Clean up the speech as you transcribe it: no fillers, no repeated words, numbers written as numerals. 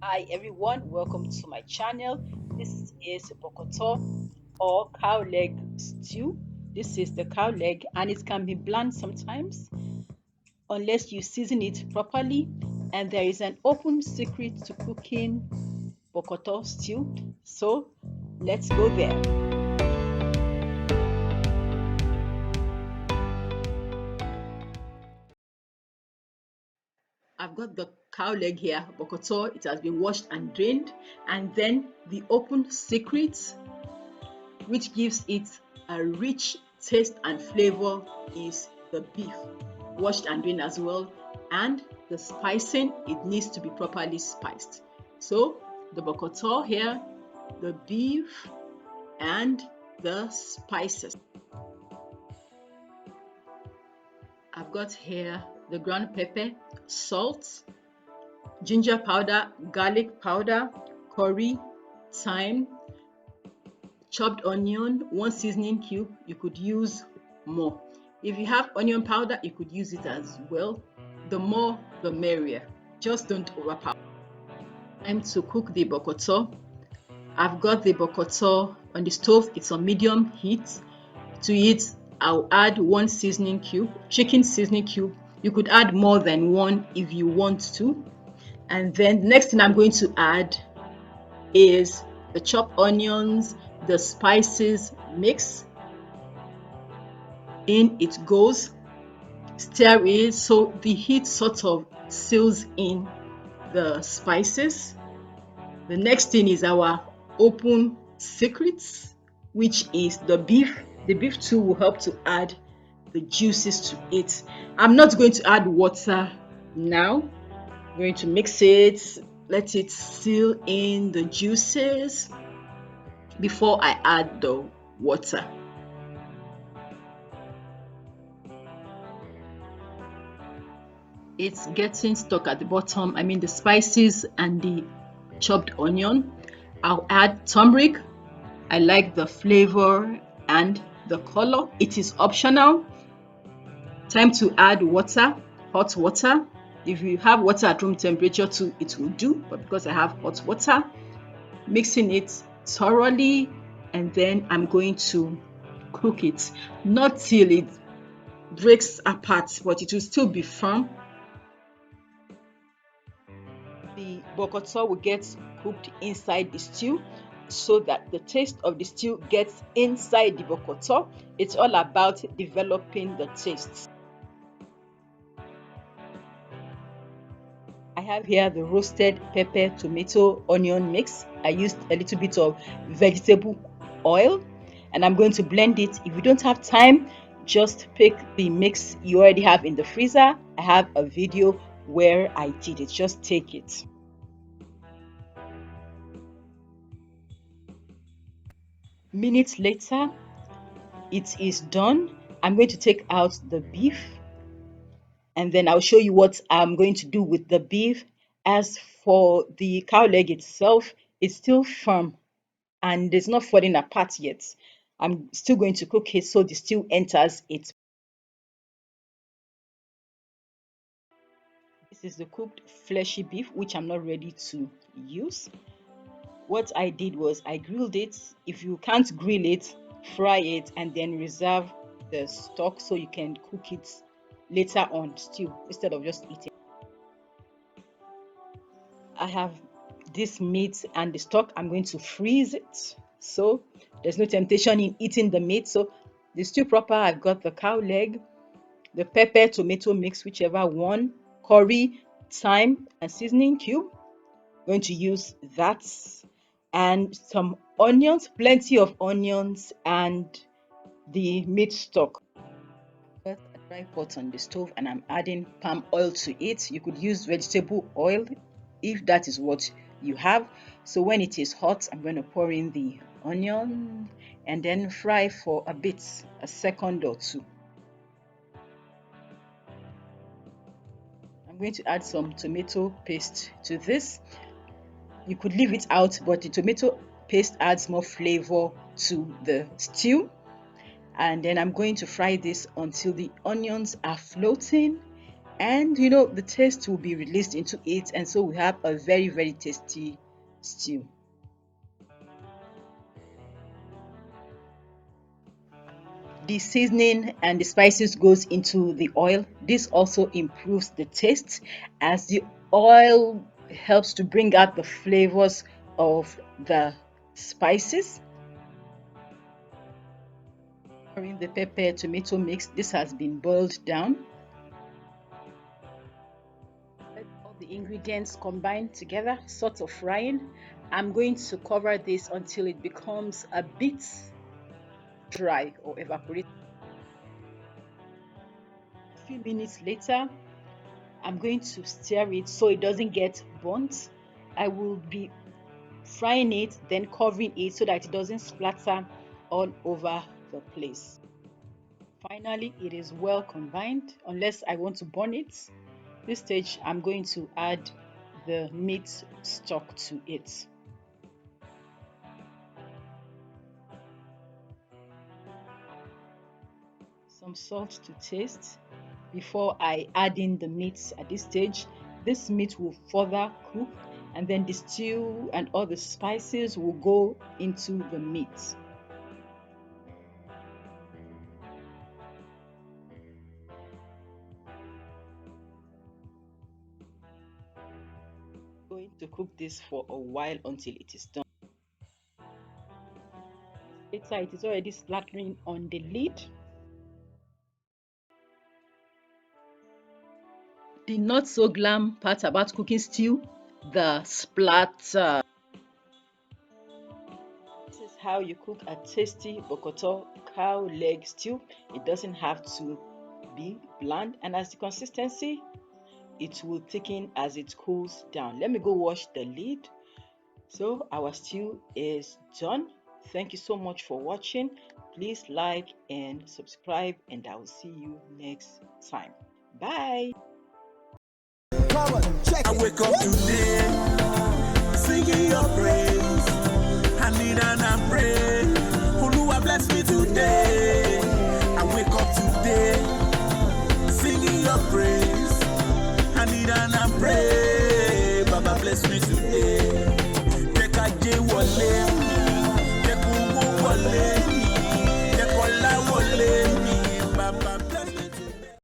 Hi everyone, welcome to my channel. This is Bokoto or cow leg stew. This is the cow leg and it can be bland sometimes unless you season it properly. And there is an open secret to cooking Bokoto stew. So let's go there. I've got the cow leg here, Bokoto. It has been washed and drained. And then the open secret which gives it a rich taste and flavor is the beef, washed and drained as well, and the spicing, it needs to be properly spiced. So the bokoto here, the beef, and the spices. I've got here the ground pepper, salt, ginger powder, garlic powder, curry, thyme, chopped onion, one seasoning cube. You could use more. If you have onion powder, you could use it as well. The more the merrier. Just don't overpower. Time to cook the bokoto. I've got the bokoto on the stove. It's on medium heat. To it, I'll add one seasoning cube, chicken seasoning cube. You could add more than one if you want to. And then the next thing I'm going to add is the chopped onions, the spices mix. In it goes, stir it so the heat sort of seals in the spices. The next thing is our open secrets, which is the beef. The beef too will help to add the juices to it. I'm not going to add water now. I'm going to mix it, let it seal in the juices before I add the water. It's getting stuck at the bottom. I mean the spices and the chopped onion. I'll add turmeric. I like the flavor and the color. It is optional. Time to add water, hot water. If you have water at room temperature too, it will do. But because I have hot water, mixing it thoroughly, and then I'm going to cook it. Not till it breaks apart, but it will still be firm. The bokoto will get cooked inside the stew so that the taste of the stew gets inside the bokoto. It's all about developing the tastes. I have here the roasted pepper, tomato, onion mix. I used a little bit of vegetable oil and I'm going to blend it. If you don't have time, just pick the mix you already have in the freezer. I have a video where I did it. Just take it. Minutes later, it is done. I'm going to take out the beef and then I'll show you what I'm going to do with the beef. As for the cow leg itself, it's still firm and it's not falling apart yet. I'm still going to cook it so the stew enters it. This is the cooked fleshy beef, which I'm not ready to use. What I did was I grilled it. If you can't grill it, fry it and then reserve the stock so you can cook it later on still instead of just eating. I have this meat and the stock. I'm going to freeze it so there's no temptation in eating the meat. So the stew proper, I've got the cow leg, the pepper tomato mix, whichever one, curry, thyme and seasoning cube. I'm going to use that, and some onions, plenty of onions, and the meat stock. Got a dry pot on the stove and I'm adding palm oil to it. You could use vegetable oil if that is what you have. So when it is hot, I'm going to pour in the onion and then fry for a bit, a second or two. I'm going to add some tomato paste to this. You could leave it out, but the tomato paste adds more flavor to the stew. And then I'm going to fry this until the onions are floating And you know, the taste will be released into it, and so we have a very, very tasty stew. The seasoning and the spices goes into the oil. This also improves the taste, as the oil helps to bring out the flavors of the spices. Pouring the pepper tomato mix, this has been boiled down. Let all the ingredients combine together, sort of frying. I'm going to cover this until it becomes a bit dry or evaporate. A few minutes later, I'm going to stir it so it doesn't get burnt. I will be frying it, then covering it so that it doesn't splatter all over the place. Finally, it is well combined, unless I want to burn it. This stage, I'm going to add the meat stock to it. Some salt to taste. Before I add in the meat at this stage, this meat will further cook, and then the stew and all the spices will go into the meat. Going to cook this for a while until it is done. Later, it is already splattering on the lid. The not so glam part about cooking stew, the splatter. This is how you cook a tasty Bokoto cow leg stew. It doesn't have to be bland, and as the consistency, it will thicken as it cools down. Let me go wash the lid. So our stew is done. Thank you so much for watching. Please like and subscribe, and I will see you next time. Bye. I wake up today, singing your praise. I need and I pray. Oluwa bless me today. I wake up today, singing your praise. I need and I pray. Baba bless me today.